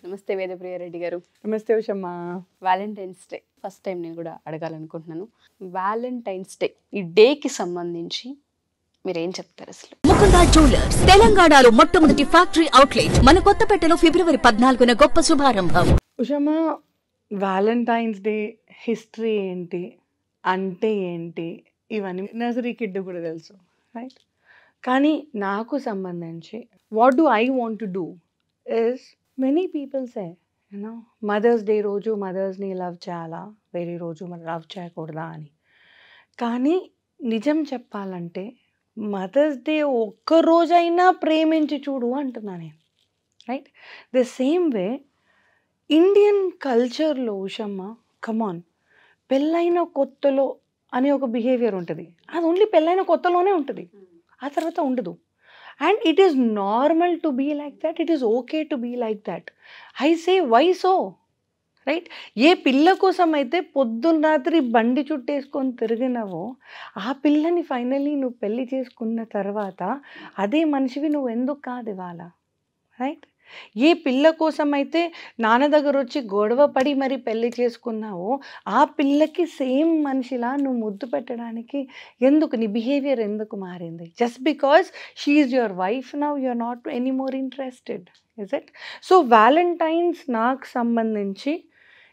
నమస్తే వేదప్రియ రెడ్డి గారు. నమస్తే ఉషమ్మా. వ్యాలంటైన్స్ డే ఫస్ట్ టైం నేను కూడా అడగాలనుకుంటున్నాను. వ్యాలంటైన్స్ డే ఈ డేకి సంబంధించి మీరేం చెప్తారు అసలు? ముకుందా జ్యువెలర్స్ తెలంగాణలో మొట్టమొదటి ఫ్యాక్టరీ అవుట్లెట్ మన కొత్తపేటలో ఫిబ్రవరి 14న గొప్ప శుభారంభం. ఉషమ్మా, వ్యాలంటైన్స్ డే హిస్టరీ ఏంటి, అంటే ఏంటి, ఇవన్నీ నర్సరీ కిడ్ కూడా తెలుసు, రైట్? కానీ నాకు సంబంధించి what do I want to do is many people say you know mother's day రోజు మదర్స్ని లవ్ చేయాలా, వేరే రోజు మనం లవ్ చేయకూడదా అని. కానీ నిజం చెప్పాలంటే మదర్స్ డే ఒక్కరోజైనా ప్రేమించి చూడు అంటున్నా నేను, right? The same way Indian కల్చర్లో ఉషమ్మ, కమాన్, పెళ్ళైన కొత్తలో అనే ఒక బిహేవియర్ ఉంటుంది. అది ఓన్లీ పెళ్ళైన కొత్తలోనే ఉంటుంది, ఆ తర్వాత ఉండదు. And it is normal to be like that, it is okay to be like that. I say why so, right? ఏ పిల్ల కోసం అయితే పొద్దున్న రాత్రి బండి చుట్టేసుకొని తిరిగినావో ఆ పిల్లని ఫైనల్లీ నువ్వు పెళ్ళి చేసుకున్న తర్వాత అదే మనిషివి నువ్వు ఎందుకు కాదు ఇవాళ, రైట్? ఏ పిల్ల కోసం అయితే నాన్న దగ్గర వచ్చి గొడవ పడి మరి పెళ్ళి చేసుకున్నావో ఆ పిల్లకి సేమ్ మనిషిలా నువ్వు ముద్దు పెట్టడానికి ఎందుకు, నీ బిహేవియర్ ఎందుకు మారింది? Just because she is your wife now you are not any more interested, is it? So Valentine's నాకు సంబంధించి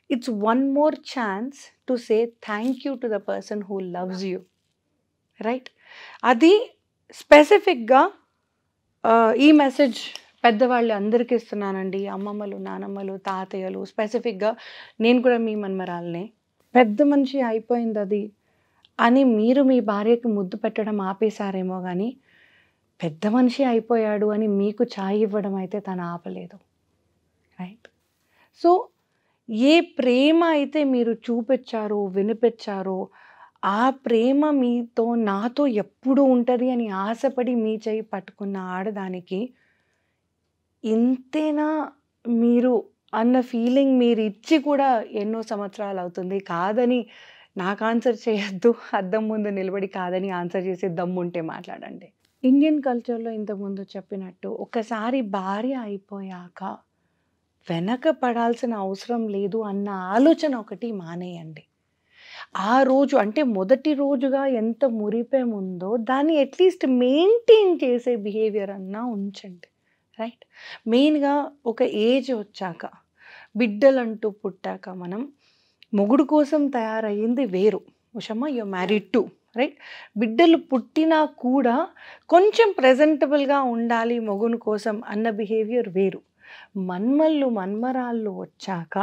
it's one more chance to say thank you to the person who loves you, right? అది స్పెసిఫిక్గా ఈ message పెద్దవాళ్ళు అందరికీ ఇస్తున్నానండి, అమ్మమ్మలు, నానమ్మలు, తాతయ్యలు. స్పెసిఫిక్గా నేను కూడా మీ మన్మరాలనే. పెద్ద మనిషి అయిపోయింది అది అని మీరు మీ భార్యకి ముద్దు పెట్టడం ఆపేశారేమో, కానీ పెద్ద మనిషి అయిపోయాడు అని మీకు ఛాయ్ ఇవ్వడం అయితే తను ఆపలేదు, రైట్? సో ఏ ప్రేమ అయితే మీరు చూపించారో, వినిపించారో, ఆ ప్రేమ మీతో నాతో ఎప్పుడు ఉంటుంది అని ఆశపడి మీ చేయి పట్టుకున్న ఆడదానికి ఇంతేనా మీరు అన్న ఫీలింగ్ మీరు ఇచ్చి కూడా ఎన్నో సంవత్సరాలు అవుతుంది. కాదని నాకు ఆన్సర్ చేయొద్దు, అద్దం ముందు నిలబడి కాదని ఆన్సర్ చేసే దమ్ము ఉంటే మాట్లాడండి. ఇండియన్ కల్చర్లో ఇంతకుముందు చెప్పినట్టు ఒకసారి భార్య అయిపోయాక వెనక పడాల్సిన అవసరం లేదు అన్న ఆలోచన ఒకటి మానేయండి. ఆ రోజు అంటే మొదటి రోజుగా ఎంత మురిపేముందో దాన్ని అట్లీస్ట్ మెయింటైన్ చేసే బిహేవియర్ అన్నా ఉంచండి, రైట్? మెయిన్గా ఒక ఏజ్ వచ్చాక, బిడ్డలంటూ పుట్టాక మనం మొగుడు కోసం తయారయ్యింది వేరు. Ushamma, you married to, right? బిడ్డలు పుట్టినా కూడా కొంచెం ప్రెజెంటబుల్గా ఉండాలి మొగుని కోసం అన్న బిహేవియర్ వేరు. మన్మళ్ళు మన్మరాళ్ళు వచ్చాక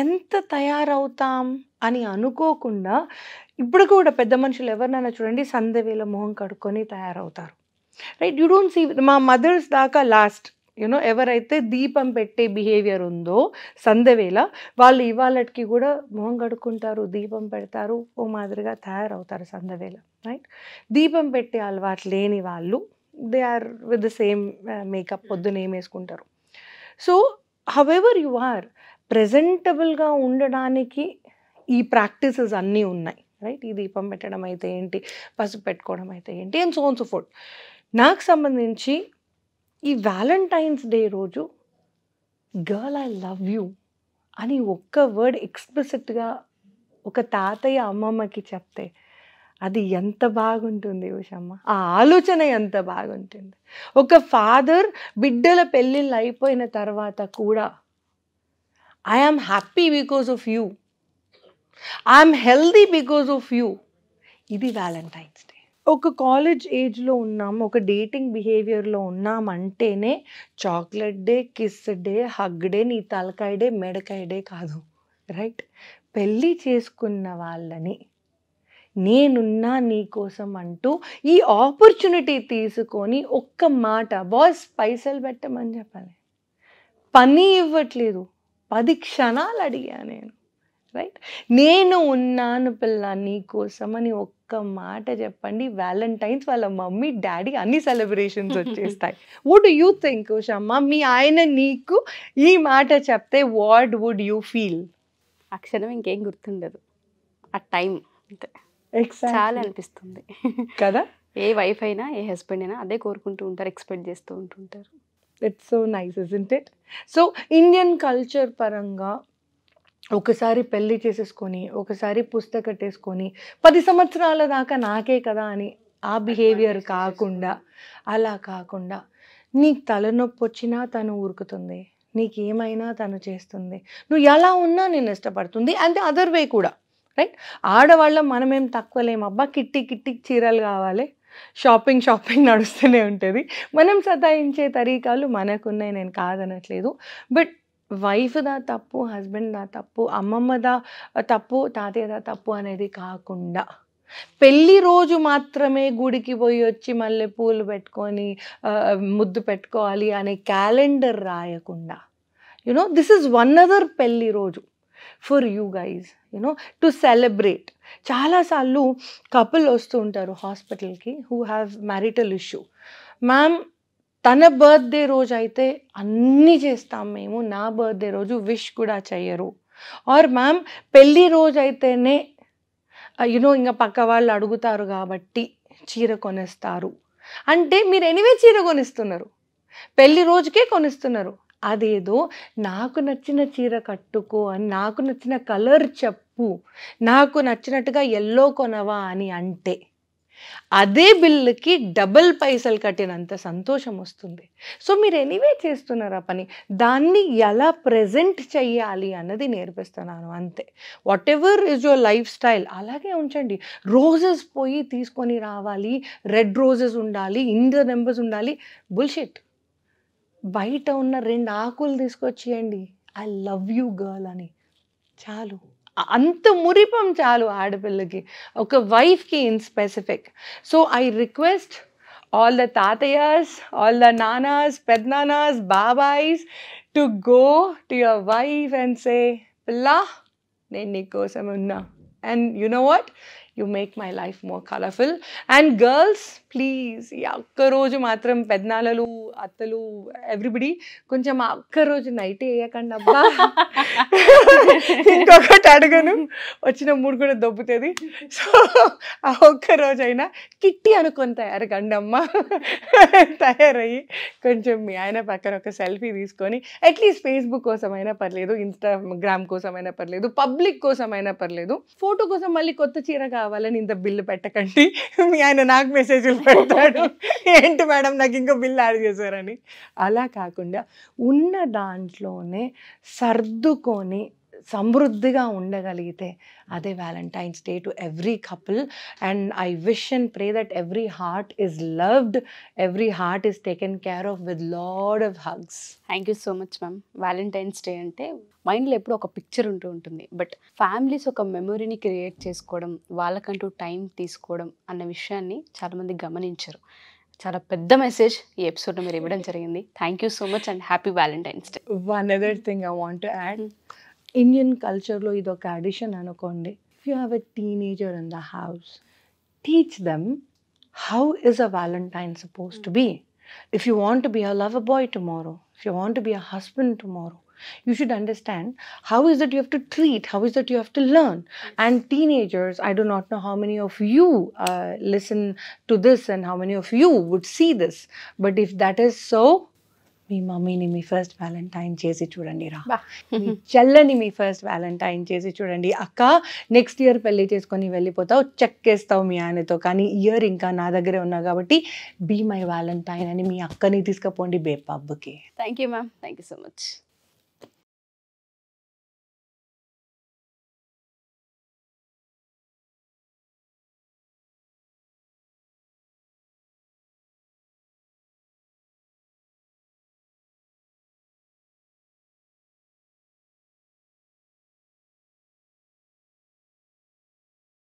ఎంత తయారవుతాం అని అనుకోకుండా, ఇప్పుడు కూడా పెద్ద మనుషులు ఎవరినైనా చూడండి సందవేళ మొహం కడుక్కొని తయారవుతారు, రైట్? యూ డోంట్ సీ మా మదర్స్ దాకా లాస్ట్ యూనో ఎవరైతే దీపం పెట్టే బిహేవియర్ ఉందో సందవేళ వాళ్ళు ఇవాళకి కూడా మొహం కడుక్కుంటారు, దీపం పెడతారు, ఓ మాదిరిగా తయారవుతారు సందవేళ, రైట్? దీపం పెట్టే అలవాటు లేని వాళ్ళు they are with the same makeup, పొద్దున ఏం వేసుకుంటారు. సో హవెవర్ యు ఆర్, ప్రెజెంటబుల్గా ఉండడానికి ఈ ప్రాక్టీసెస్ అన్నీ ఉన్నాయి, రైట్? ఈ దీపం పెట్టడం అయితే ఏంటి, పసుపు పెట్టుకోవడం అయితే ఏంటి, and so on so fourth. నాకు సంబంధించి ఈ వ్యాలంటైన్స్ డే రోజు గర్ల్ ఐ లవ్ యూ అని ఒక్క వర్డ్ ఎక్స్ప్లిసిట్గా ఒక తాతయ్య అమ్మమ్మకి చెప్తే అది ఎంత బాగుంటుంది ఉషమ్మ, ఆ ఆలోచన ఎంత బాగుంటుంది. ఒక ఫాదర్ బిడ్డల పెళ్ళిళ్ళు అయిపోయిన తర్వాత కూడా I am happy because of you, I'm healthy because of you. ఇది వ్యాలంటైన్స్ డే. ఒక కాలేజ్ ఏజ్లో ఉన్నాం, ఒక డేటింగ్ బిహేవియర్లో ఉన్నామంటేనే chocolate day, kiss day, hug day, నీ తలకాయ డే, మెడకాయ డే కాదు, రైట్? పెళ్ళి చేసుకున్న వాళ్ళని నేనున్నా నీకోసం అంటూ ఈ ఆపర్చునిటీ తీసుకొని ఒక్క మాట, బాస్ పైసలు పెట్టమని చెప్పాలి, పని ఇవ్వట్లేదు, 10 క్షణాలు అడిగా నేను, రైట్? నేను ఉన్నాను పిల్ల నీకోసం అని ఒక్క మాట చెప్పండి, వ్యాలంటైన్స్ వాళ్ళ మమ్మీ డాడీ అన్ని సెలబ్రేషన్స్ వచ్చేస్తాయి. వుడ్ యూ థింక్ ఉషమ్మ, మీ ఆయన నీకు ఈ మాట చెప్తే వాట్ వుడ్ యూ ఫీల్? ఆ క్షణం ఇంకేం గుర్తుండదు, ఆ టైం అంతే చాలా అనిపిస్తుంది కదా. ఏ వైఫ్ అయినా ఏ హస్బెండ్ అయినా అదే కోరుకుంటూ ఉంటారు, ఎక్స్పెక్ట్ చేస్తూ ఉంటుంటారు. It's so nice isn't it? So Indian culture పరంగా ఒకసారి పెళ్లి చేసేసుకొని ఒకసారి పుస్తక కట్టేసుకొని 10 సంవత్సరాల దాకా నాకే కదా అని ఆ బిహేవియర్ కాకుండా, అలా కాకుండా నీకు తలనొప్పి వచ్చినా తను ఊరుకుతుంది, నీకేమైనా తను చేస్తుంది, నువ్వు ఎలా ఉన్నా నేను ఇష్టపడుతుంది. అండ్ అదర్ వే కూడా, రైట్? ఆడవాళ్ళం మనమేం తక్కువలేము. అబ్బా కిట్టి కిట్టి చీరలు కావాలి, షాపింగ్ నడుస్తూనే ఉంటుంది. మనం సతాయించే తరీకాలు మనకున్నాయి, నేను కాదనట్లేదు. బట్ వైఫ్దా తప్పు, హస్బెండ్దా తప్పు, అమ్మమ్మదా తప్పు, తాతయ్యదా తప్పు అనేది కాకుండా పెళ్ళి రోజు మాత్రమే గుడికి పోయి వచ్చి మళ్ళీ పూలు పెట్టుకొని ముద్దు పెట్టుకోవాలి అనే క్యాలెండర్ రాయకుండా, you know this is one other పెళ్ళి రోజు for you guys, you know to celebrate. చాలాసార్లు కపుల్ వస్తూ ఉంటారు హాస్పిటల్కి who have marital issue. Ma'am తన బర్త్డే రోజు అయితే అన్నీ చేస్తాం మేము, నా బర్త్డే రోజు విష్ కూడా చెయ్యరు. ఆర్ మ్యామ్ పెళ్ళి రోజు అయితేనే యునో ఇంకా పక్క వాళ్ళు అడుగుతారు కాబట్టి చీర కొనిస్తారు. అంటే మీరు ఎనీవే చీర కొనిస్తున్నారు, పెళ్ళి రోజుకే కొనిస్తున్నారు. అదేదో నాకు నచ్చిన చీర కట్టుకో అని, నాకు నచ్చిన కలర్ చెప్పు, నాకు నచ్చినట్టుగా ఎల్లో కొనవా అని అంటే అదే బిల్లుకి డబుల్ పైసలు కట్టినంత సంతోషం వస్తుంది. సో మీరు ఎనీవే చేస్తున్నారు ఆ పని, దాన్ని ఎలా ప్రజెంట్ చెయ్యాలి అన్నది నేర్పిస్తున్నాను అంతే. Whatever is your lifestyle అలాగే ఉంచండి. రోజెస్ పోయి తీసుకొని రావాలి, రెడ్ రోజెస్ ఉండాలి, ఇండియన్ నెంబర్స్ ఉండాలి, బుల్షిట్. బయట ఉన్న 2 ఆకులు తీసుకొచ్చేయండి, ఐ లవ్ యూ గర్ల్ అని, చాలు. అంత మురిపం చాలు ఆడపిల్లకి, ఒక వైఫ్కి in specific. So I request all the తాతయ్యాస్, ఆల్ ద నానాస్, పెద్దనానాస్, బాబాయిస్ to go to your wife and say, పిల్లా నేను నీ కోసం ఉన్నా, and you know what, you make my life more colourful. And girls please ఈ ఒక్కరోజు మాత్రం పెద్దనాన్నలు, అత్తలు, ఎవ్రీబడి కొంచెం ఆ ఒక్కరోజు నైట్ వేయకండి అబ్బా. ఇంకొకటి అడగను, వచ్చిన మూడు కూడా దొబ్బుతుంది. సో ఆ ఒక్కరోజైనా కిట్టి అనుకొని తయారుకండి అమ్మ. తయారయ్యి కొంచెం మీ ఆయన పక్కన ఒక సెల్ఫీ తీసుకొని, అట్లీస్ట్ ఫేస్బుక్ కోసమైనా పర్లేదు, ఇన్స్టాగ్రామ్ కోసమైనా పర్లేదు, పబ్లిక్ కోసమైనా పర్లేదు, ఫోటో కోసం మళ్ళీ కొత్త చీర కావాలని ఇంత బిల్లు పెట్టకండి. మీ ఆయన నాకు మెసేజ్లు పెడతాడు, ఏంటి మేడం నాకు ఇంకో బిల్లు యాడ్ చేశారని. అలా కాకుండా ఉన్న దాంట్లోనే సర్దుకొని సమృద్ధిగా ఉండగలిగితే అదే Valentine's day to every couple. And I wish and pray that every heart is loved, every heart is taken care of with lot of hugs. Thank you so much ma'am. Valentine's day అంటే మైండ్లో ఎప్పుడు ఒక picture ఉంటుంది, but families ఒక మెమొరీని create చేసుకోవడం, వాళ్ళకంటూ time తీసుకోవడం అన్న విషయాన్ని చాలామంది గమనించరు. చాలా పెద్ద మెసేజ్ ఈ ఎపిసోడ్లో మీరు ఇవ్వడం జరిగింది. Thank you so much and happy Valentine's day. One other thing I want to add, Indian కల్చర్లో ఇది ఒక అడిషన్ అనుకోండి. If you have a teenager in the house, teach them how is a valentine suppose to be. If you want to be a lover boy tomorrow, if you want to be a husband tomorrow, you should understand how is it you have to treat, how is it you have to learn. And teenagers, I do not know how many of you listen to this and how many of you would see this, but if that is so, మీ మమ్మీని మీ first Valentine చేసి చూడండి రా, మీ చెల్లని మీ first Valentine చేసి చూడండి. అక్క next year పెళ్లి చేసుకొని వెళ్ళిపోతావు, చెక్కేస్తావు మీ ఆయనతో, కానీ ఇయర్ ఇంకా నా దగ్గరే ఉన్నావు కాబట్టి బీ మై వ్యాలంటైన్ అని మీ అక్కని తీసుకుపోండి బే పబ్కి. Thank you ma'am. Thank you so much.